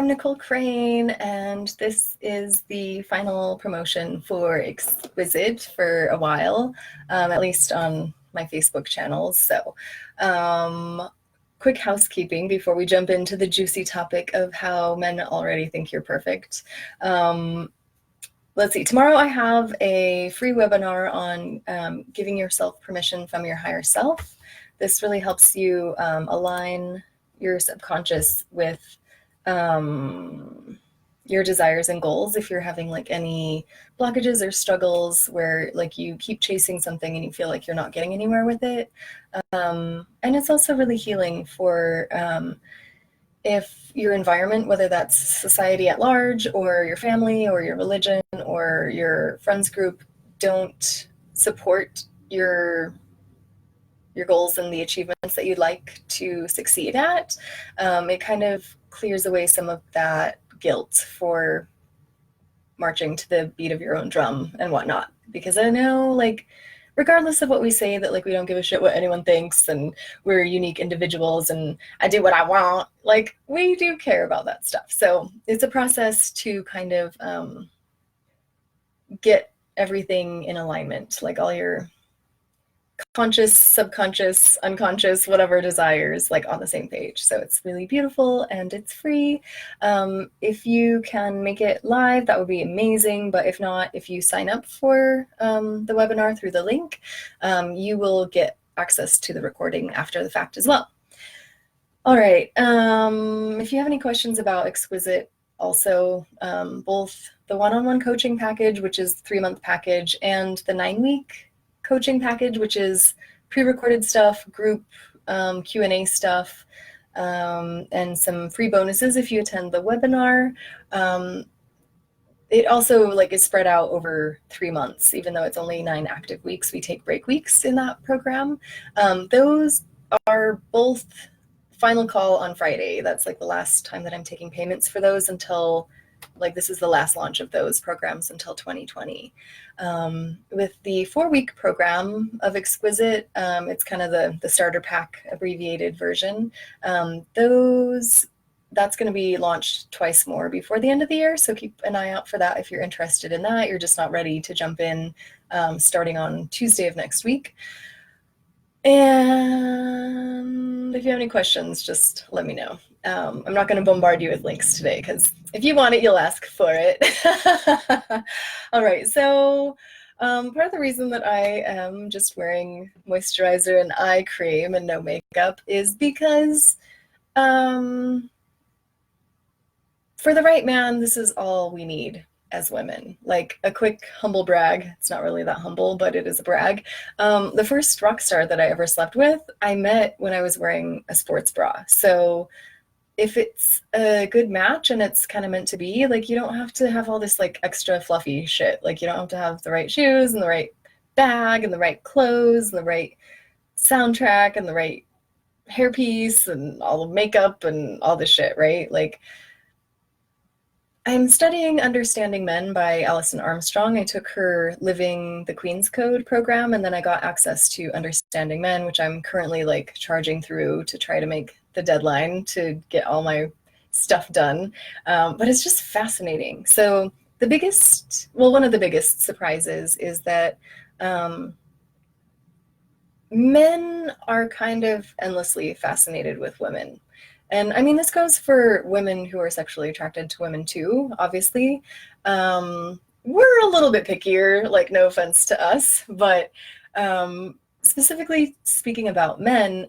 I'm Nicole Crane, and this is the final promotion for Exquisite for a while, at least on my Facebook channels. So, quick housekeeping before we jump into the juicy topic of how men already think you're perfect. Let's see, tomorrow I have a free webinar on giving yourself permission from your higher self. This really helps you align your subconscious with your desires and goals. If you're having like any blockages or struggles where like you keep chasing something and you feel like you're not getting anywhere with it. And it's also really healing for if your environment, whether that's society at large or your family or your religion or your friends group, don't support your goals and the achievements that you'd like to succeed at, it kind of clears away some of that guilt for marching to the beat of your own drum and whatnot. Because I know, like, regardless of what we say, that like we don't give a shit what anyone thinks and we're unique individuals and I do what I want, like we do care about that stuff. So it's a process to kind of get everything in alignment, like all your conscious, subconscious, unconscious, whatever desires, like on the same page. So it's really beautiful and it's free. If you can make it live, that would be amazing. But if not, if you sign up for the webinar through the link, you will get access to the recording after the fact as well. All right. If you have any questions about Exquisite, also both the one-on-one coaching package, which is 3-month package, and the 9-week coaching package, which is pre-recorded stuff, group Q&A stuff, and some free bonuses if you attend the webinar. It also like is spread out over 3 months, even though it's only 9 active weeks. We take break weeks in that program. Those are both final call on Friday. That's like the last time that I'm taking payments for those until, like, this is the last launch of those programs until 2020. With the 4-week program of Exquisite, it's kind of the starter pack abbreviated version. That's going to be launched twice more before the end of the year. So keep an eye out for that if you're interested in that. You're just not ready to jump in starting on Tuesday of next week. And if you have any questions, just let me know. I'm not going to bombard you with links today because if you want it, you'll ask for it. All right, so part of the reason that I am just wearing moisturizer and eye cream and no makeup is because for the right man, this is all we need as women. Like a quick humble brag, it's not really that humble, but it is a brag. The first rock star that I ever slept with, I met when I was wearing a sports bra. So if it's a good match and it's kind of meant to be, like you don't have to have all this like extra fluffy shit. Like you don't have to have the right shoes and the right bag and the right clothes and the right soundtrack and the right hairpiece and all the makeup and all this shit, right? Like, I'm studying Understanding Men by Alison Armstrong. I took her Living the Queen's Code program, and then I got access to Understanding Men, which I'm currently like charging through to try to make the deadline to get all my stuff done. But it's just fascinating. So one of the biggest surprises is that men are kind of endlessly fascinated with women. And I mean, this goes for women who are sexually attracted to women too, obviously. We're a little bit pickier, like no offense to us, but specifically speaking about men,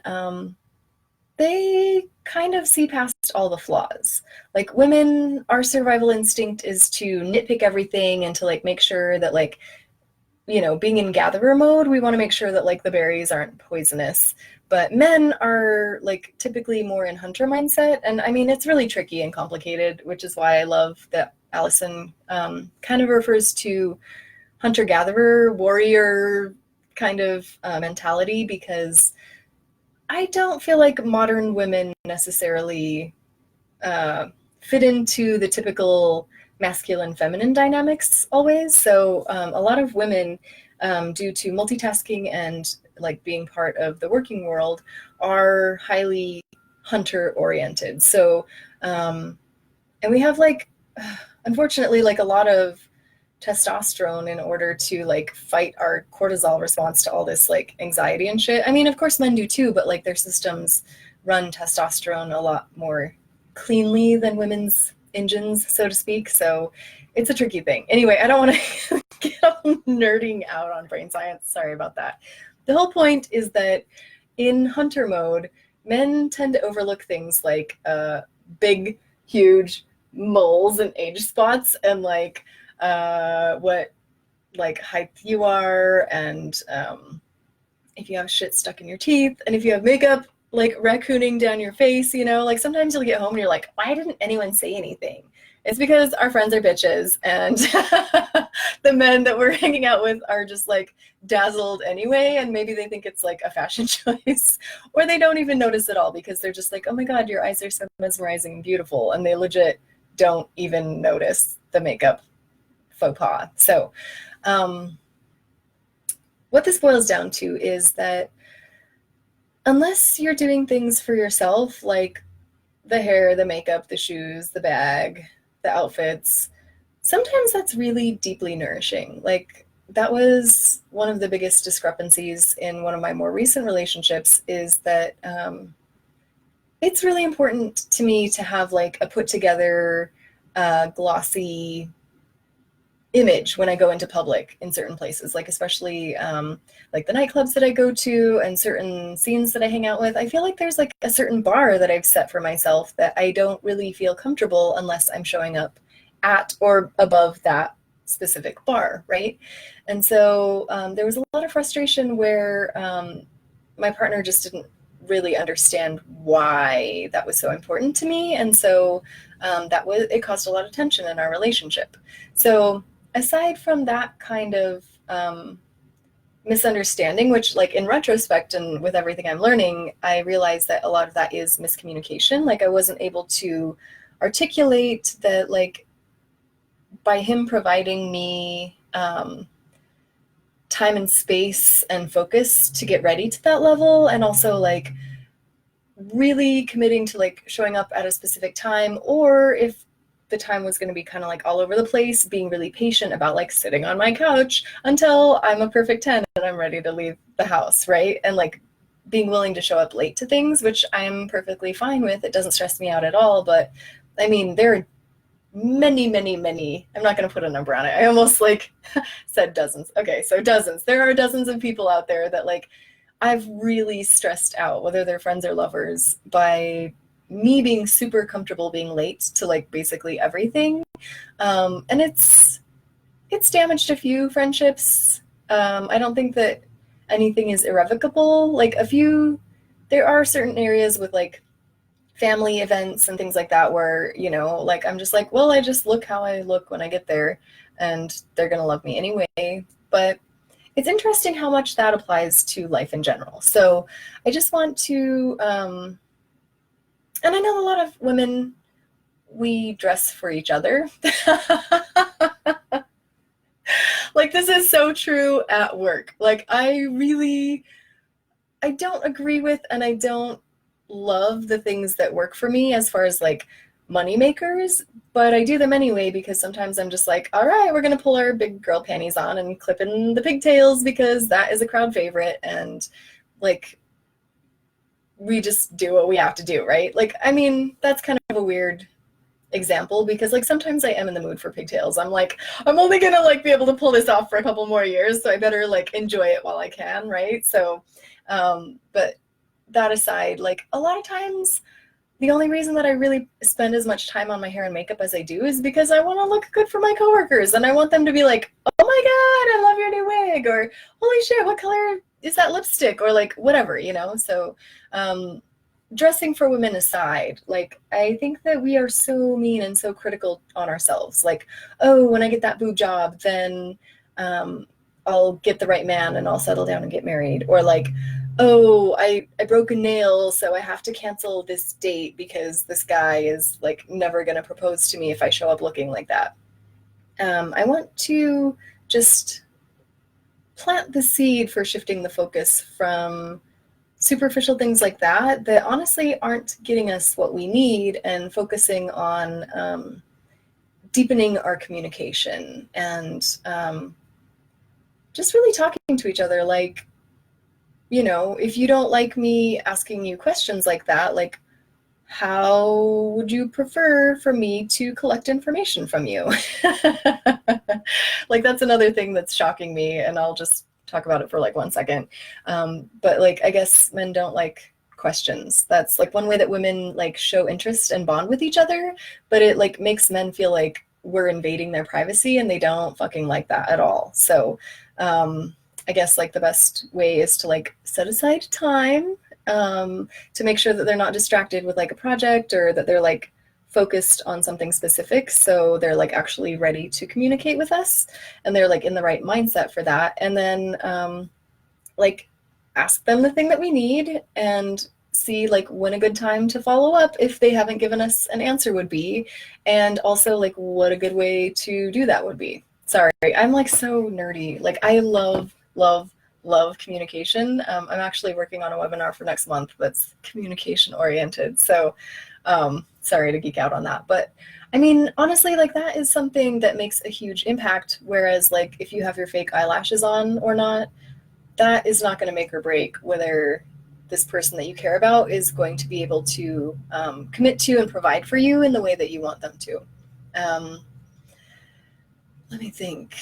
they kind of see past all the flaws. Like women, our survival instinct is to nitpick everything and to like make sure that like, you know, being in gatherer mode, we want to make sure that like the berries aren't poisonous. But men are like typically more in hunter mindset. And I mean, it's really tricky and complicated, which is why I love that Alison kind of refers to hunter-gatherer, warrior kind of mentality, because I don't feel like modern women necessarily fit into the typical masculine feminine dynamics always. So a lot of women, due to multitasking and like being part of the working world, are highly hunter oriented. So And we have like, unfortunately, like a lot of testosterone in order to like fight our cortisol response to all this like anxiety and shit. I mean, of course men do too, but like their systems run testosterone a lot more cleanly than women's engines, so to speak. So it's a tricky thing. Anyway, I don't want to get all nerding out on brain science. Sorry about that. The whole point is that in hunter mode, men tend to overlook things like big, huge moles and age spots and like what like height you are and if you have shit stuck in your teeth and if you have makeup like raccooning down your face, you know, like sometimes you'll get home and you're like, why didn't anyone say anything? It's because our friends are bitches and the men that we're hanging out with are just like dazzled anyway, and maybe they think it's like a fashion choice or they don't even notice at all because they're just like, oh my god, your eyes are so mesmerizing and beautiful, and they legit don't even notice the makeup faux pas. So what this boils down to is that unless you're doing things for yourself, like the hair, the makeup, the shoes, the bag, the outfits, sometimes that's really deeply nourishing. Like that was one of the biggest discrepancies in one of my more recent relationships is that it's really important to me to have like a put together, glossy image when I go into public in certain places, like especially like the nightclubs that I go to and certain scenes that I hang out with. I feel like there's like a certain bar that I've set for myself that I don't really feel comfortable unless I'm showing up at or above that specific bar, right? And so there was a lot of frustration where my partner just didn't really understand why that was so important to me, and so it caused a lot of tension in our relationship. So aside from that kind of misunderstanding, which like in retrospect and with everything I'm learning, I realized that a lot of that is miscommunication. Like I wasn't able to articulate that like by him providing me time and space and focus to get ready to that level, and also like really committing to like showing up at a specific time, or if the time was going to be kind of like all over the place, being really patient about like sitting on my couch until I'm a perfect 10 and I'm ready to leave the house, right? And like being willing to show up late to things, which I'm perfectly fine with. It doesn't stress me out at all. But I mean, there are many, I'm not going to put a number on it. I almost like said dozens. Okay, so dozens. There are dozens of people out there that like I've really stressed out, whether they're friends or lovers, by me being super comfortable being late to like basically everything. And it's damaged a few friendships. I don't think that anything is irrevocable. Like there are certain areas with like family events and things like that where, you know, like I'm just like, well, I just look how I look when I get there and they're going to love me anyway. But it's interesting how much that applies to life in general. So I just want to, and I know a lot of women, we dress for each other. Like this is so true at work. Like I don't agree with and I don't love the things that work for me as far as like money makers, but I do them anyway because sometimes I'm just like, all right, we're gonna pull our big girl panties on and clip in the pigtails because that is a crowd favorite, and like we just do what we have to do, right? Like I mean, that's kind of a weird example because like sometimes I am in the mood for pigtails. I'm like, I'm only gonna like be able to pull this off for a couple more years, so I better like enjoy it while I can, right? So but that aside, like a lot of times the only reason that I really spend as much time on my hair and makeup as I do is because I want to look good for my coworkers and I want them to be like, oh my god, I love your new wig, or holy shit, what color is that lipstick, or like whatever, you know. So dressing for women aside, like I think that we are so mean and so critical on ourselves. Like, oh, when I get that boob job, then I'll get the right man and I'll settle down and get married. Or like, oh, I broke a nail, so I have to cancel this date because this guy is like never going to propose to me if I show up looking like that. I want to just plant the seed for shifting the focus from superficial things like that that honestly aren't getting us what we need, and focusing on deepening our communication and just really talking to each other. Like, you know, if you don't like me asking you questions like that, like, how would you prefer for me to collect information from you? Like, that's another thing that's shocking me, and I'll just talk about it for like 1 second. But like, I guess men don't like questions. That's like one way that women like show interest and bond with each other, but it like makes men feel like we're invading their privacy, and they don't fucking like that at all. So I guess like the best way is to like set aside time to make sure that they're not distracted with like a project, or that they're like focused on something specific, so they're like actually ready to communicate with us, and they're like in the right mindset for that. And then like ask them the thing that we need, and see like when a good time to follow up if they haven't given us an answer would be, and also like what a good way to do that would be. Sorry, I'm like so nerdy. Like, I love communication. I'm actually working on a webinar for next month that's communication oriented. So sorry to geek out on that. But I mean, honestly, like, that is something that makes a huge impact. Whereas like if you have your fake eyelashes on or not, that is not going to make or break whether this person that you care about is going to be able to commit to and provide for you in the way that you want them to. Let me think.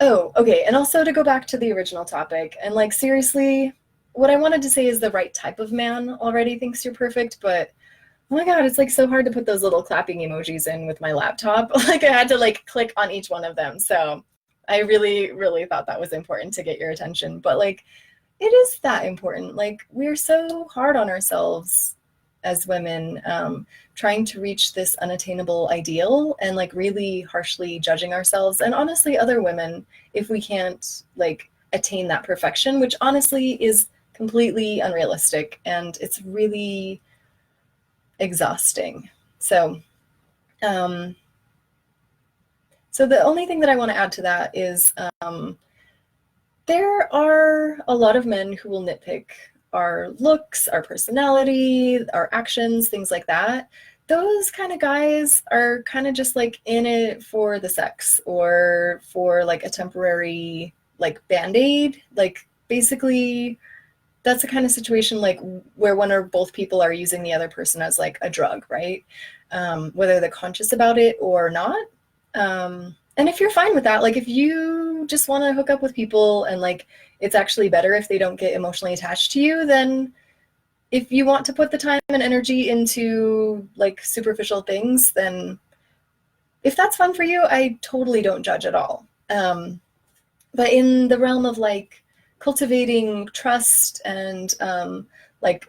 Oh, okay. And also, to go back to the original topic, and like, seriously, what I wanted to say is the right type of man already thinks you're perfect, but oh my God, it's like so hard to put those little clapping emojis in with my laptop. Like, I had to like click on each one of them. So I really, really thought that was important to get your attention. But like, it is that important. Like, we're so hard on ourselves as women, trying to reach this unattainable ideal, and like really harshly judging ourselves, and honestly other women, if we can't like attain that perfection, which honestly is completely unrealistic, and it's really exhausting. So so the only thing that I want to add to that is there are a lot of men who will nitpick our looks, our personality, our actions, things like that. Those kind of guys are kind of just like in it for the sex, or for like a temporary like band-aid. Like, basically that's the kind of situation like where one or both people are using the other person as like a drug, right? Whether they're conscious about it or not. And if you're fine with that, like if you just want to hook up with people and like it's actually better if they don't get emotionally attached to you, then if you want to put the time and energy into like superficial things, then if that's fun for you, I totally don't judge at all. But in the realm of like cultivating trust and like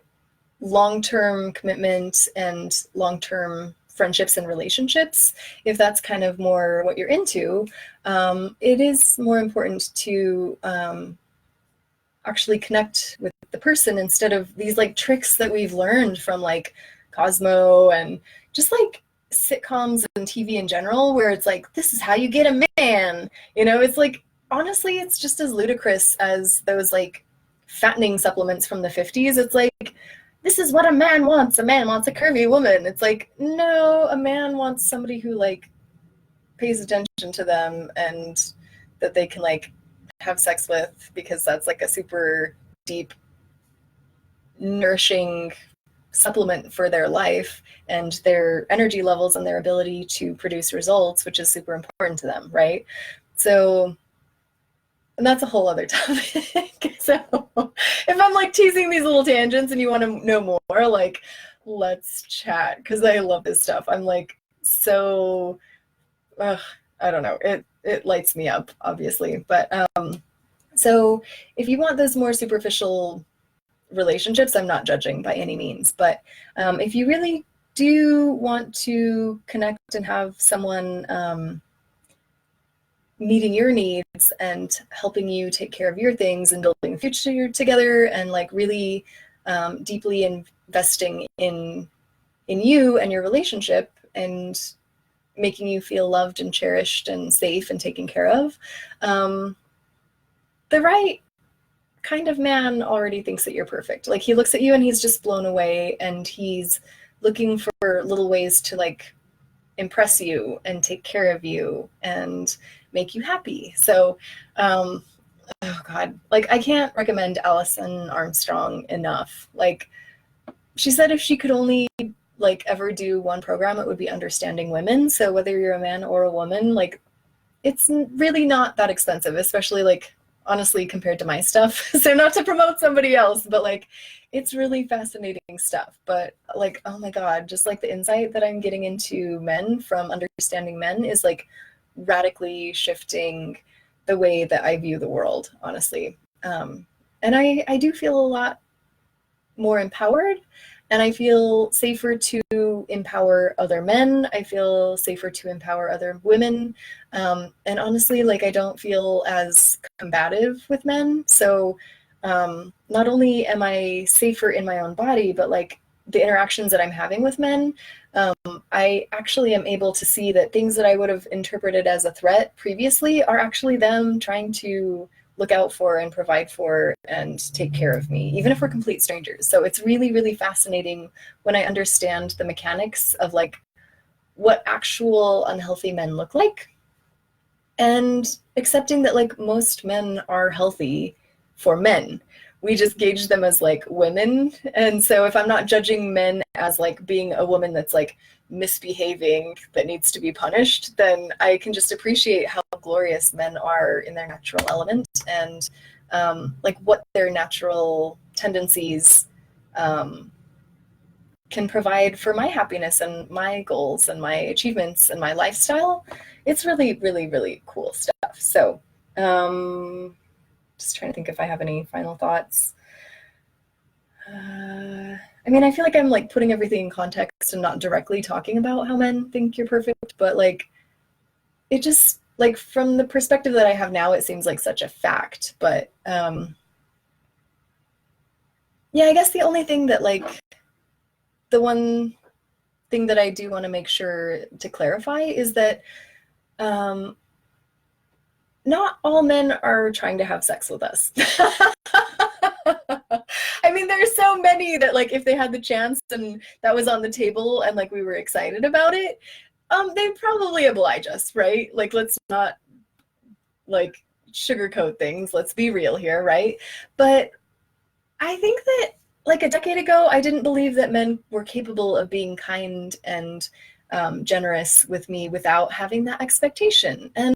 long-term commitment and long-term friendships and relationships, if that's kind of more what you're into, it is more important to actually connect with the person, instead of these like tricks that we've learned from like Cosmo and just like sitcoms and TV in general, where it's like, this is how you get a man. You know, it's like, honestly, it's just as ludicrous as those like fattening supplements from the 50s. It's like, this is what a man wants. A man wants a curvy woman. It's like, no, a man wants somebody who like pays attention to them and that they can like have sex with, because that's like a super deep, nourishing supplement for their life and their energy levels and their ability to produce results, which is super important to them, right? So, and that's a whole other topic. So if I'm like teasing these little tangents and you want to know more, like, let's chat, because I love this stuff. I'm like so I don't know, it lights me up, obviously. But so if you want those more superficial relationships, I'm not judging by any means, but if you really do want to connect and have someone meeting your needs and helping you take care of your things and building a future together, and like really deeply investing in you and your relationship, and making you feel loved and cherished and safe and taken care of, the right kind of man already thinks that you're perfect. Like he looks at you and he's just blown away, and he's looking for little ways to like impress you and take care of you and make you happy. So, oh God, like I can't recommend Alison Armstrong enough. Like she said, if she could only like ever do one program, it would be understanding women. So whether you're a man or a woman, like it's really not that expensive, especially like honestly compared to my stuff. So not to promote somebody else, but like it's really fascinating stuff. But like, oh my God, just like the insight that I'm getting into men from understanding men is like radically shifting the way that I view the world, honestly. And I do feel a lot more empowered, and I feel safer to empower other men. I feel safer to empower other women. And honestly, like I don't feel as combative with men. So not only am I safer in my own body, but like the interactions that I'm having with men, I actually am able to see that things that I would have interpreted as a threat previously are actually them trying to look out for and provide for and take care of me, even if we're complete strangers. So it's really, really fascinating when I understand the mechanics of like what actual unhealthy men look like, and accepting that like most men are healthy for men. We just gauge them as like women. And so if I'm not judging men as like being a woman that's like misbehaving that needs to be punished, then I can just appreciate how glorious men are in their natural element, and like what their natural tendencies can provide for my happiness and my goals and my achievements and my lifestyle. It's really, really, really cool stuff. So just trying to think if I have any final thoughts. I mean, I feel like I'm like putting everything in context and not directly talking about how men think you're perfect, but like it just like from the perspective that I have now, it seems like such a fact. But yeah, I guess the only thing that like the one thing that I do want to make sure to clarify is that not all men are trying to have sex with us. I mean, there's so many that like if they had the chance and that was on the table and like we were excited about it, they'd probably oblige us, right? Like let's not like sugarcoat things. Let's be real here, right? But I think that like a decade ago, I didn't believe that men were capable of being kind and generous with me without having that expectation. And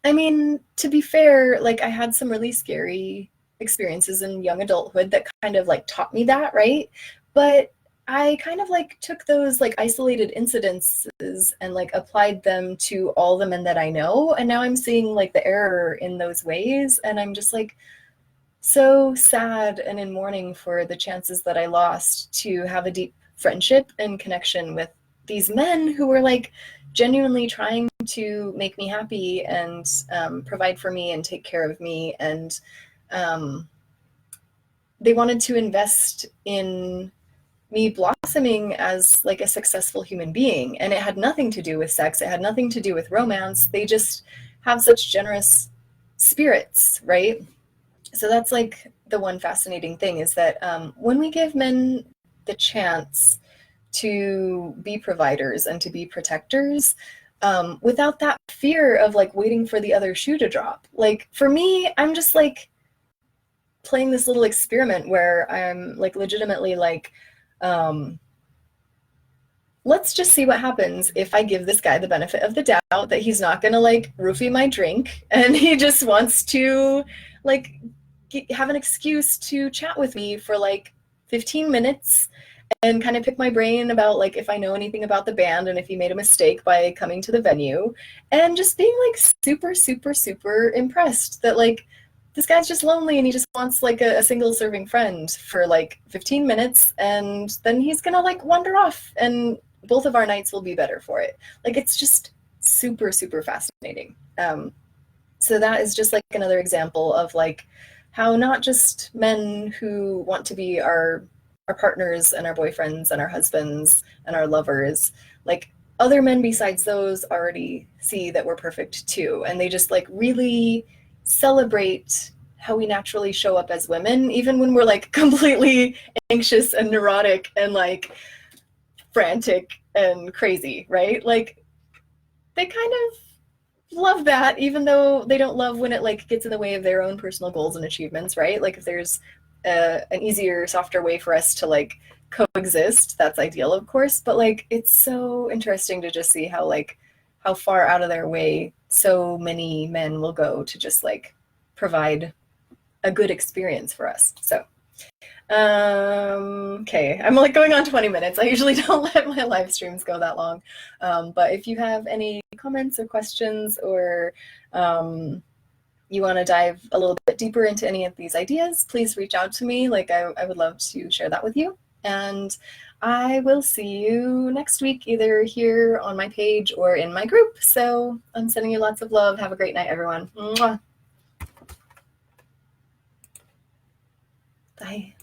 I mean, to be fair, like I had some really scary experiences in young adulthood that kind of like taught me that, right? But I kind of like took those like isolated incidences and like applied them to all the men that I know. And now I'm seeing like the error in those ways. And I'm just like so sad and in mourning for the chances that I lost to have a deep friendship and connection with these men who were like genuinely trying to make me happy and provide for me and take care of me. And they wanted to invest in me blossoming as like a successful human being. And it had nothing to do with sex. It had nothing to do with romance. They just have such generous spirits, right? So that's like the one fascinating thing is that when we give men the chance to be providers and to be protectors, without that fear of like waiting for the other shoe to drop. Like for me, I'm just like playing this little experiment where I'm like legitimately like, let's just see what happens if I give this guy the benefit of the doubt that he's not gonna like roofie my drink and he just wants to like have an excuse to chat with me for like 15 minutes and kind of pick my brain about like if I know anything about the band and if he made a mistake by coming to the venue, and just being like super, super, super impressed that like this guy's just lonely and he just wants like a single serving friend for like 15 minutes, and then he's gonna like wander off and both of our nights will be better for it. Like it's just super, super fascinating. So that is just like another example of like how not just men who want to be our partners and our boyfriends and our husbands and our lovers, like other men besides those already see that we're perfect too, and they just like really celebrate how we naturally show up as women, even when we're like completely anxious and neurotic and like frantic and crazy, right? Like they kind of love that, even though they don't love when it like gets in the way of their own personal goals and achievements, right? Like if there's an easier, softer way for us to like coexist, that's ideal, of course. But like it's so interesting to just see how like how far out of their way so many men will go to just like provide a good experience for us. So okay, I'm like going on 20 minutes. I usually don't let my live streams go that long. But if you have any comments or questions, or you want to dive a little bit deeper into any of these ideas, please reach out to me. Like I would love to share that with you. And I will see you next week, either here on my page or in my group. So I'm sending you lots of love. Have a great night, everyone. Mwah. Bye.